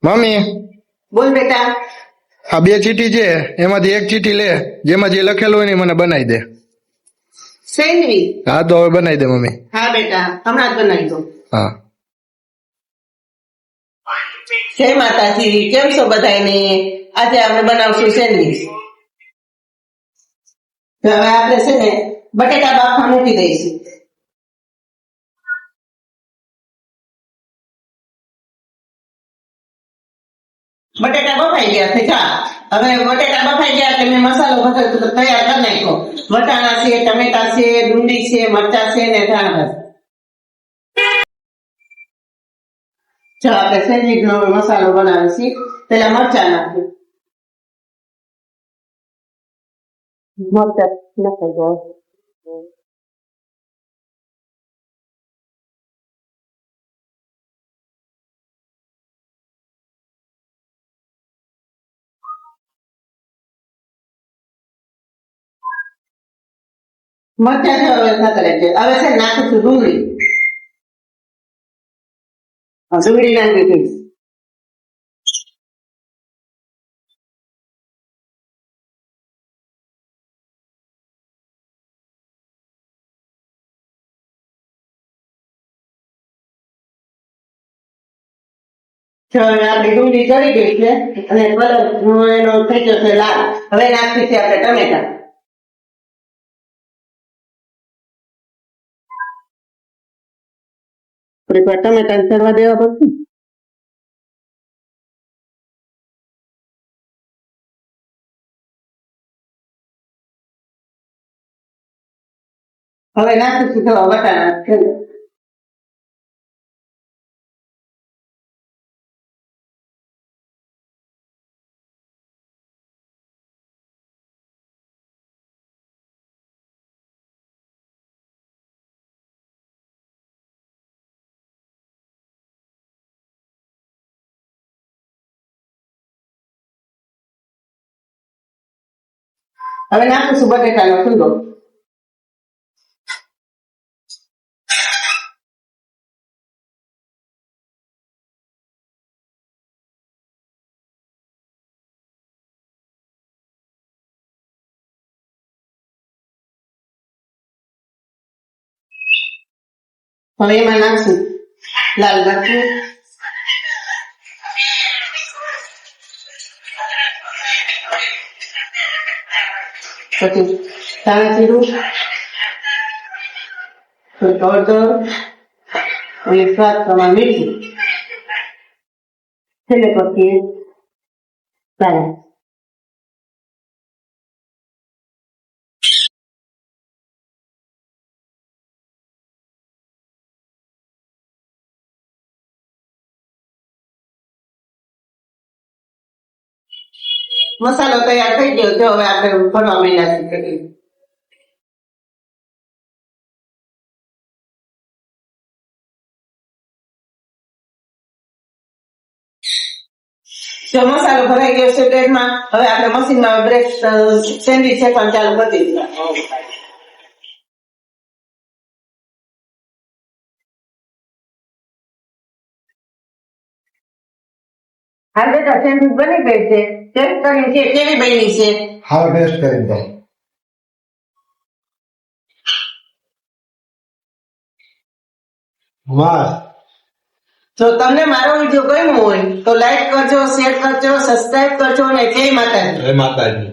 Mummy બોલ બેટા. આ બે ચીઠી છે એમાંથી એક ચીઠી લે જેમાં જે લખેલું હોય ને એ મને બનાવી દે. સેન્ડવીચ. હા તો હવે બનાવી દે મમ્મી. હા બેટા, હમણાં જ બનાવી દો. હા જય માતાજી. કેમ છો બધાને? આજે આપણે બનાવશું સેન્ડવીચ. હવે આપણે છે ને બટેટા બાફવા મૂકી દઈશું. બટેટા બફાઈ ગયા છે. જા હવે બટેટા બફાઈ ગયા એટલે મેં મસાલો બધો તૈયાર કરી નાખ્યો. વટાણા છે, ટમેટા છે, ડુંગળી છે, મરચા છે ને ધાણા. જો આપણે સેન્ડવીચ નો મસાલો બનાવીશું. પેલા મરચા નાખીએ. મરચા નાખાઈ જાય. મરચા છે હવે થતા છે. હવે છે નાખું છું ડુંગળી. ડુંગળી નાખી દઈશ. જો હવે આપણી ડુંગળી ચડી ગઈ છે અને કલર એનો થઈ ગયો છે લાલ. હવે નાખી છે આપણે ટમેટા. થોડીક વાર ટમેટા ચડવા દેવા પડશે. હવે નાખીશું થવા વટાણા. હવે નાખીશું બટેટાનો ફૂંદો. હવે એમાં નાખશું લાલ મરચું, પછી ધાણા જીરું, થોડીક હળદર અને સ્વાદ પ્રમાણે મીઠું. છેલ્લે પછી પાણી. મસાલો તૈયાર થઈ ગયો છે. હવે આપણે ભરવા માંડ્યા છીએ. જો મસાલો ભરાઈ ગયો છે બ્રેડમાં. હવે આપણે મશીનમાં બ્રેડ સેન્ડવીચ શેકવાનું ચાલુ કરી દઈશું. હાલ બેટા સેન્ડવીચ બની ગઈ છે. ટેસ્ટ કરી છે કેવી બની છે? હાલ ટેસ્ટ કરી દો. મસ્ત. જો તમને મારો વિડીયો ગમ્યો હોય તો લાઈક કરજો, શેર કરજો, સબસ્ક્રાઇબ કરજો અને જય માતાજી. જય માતાજી.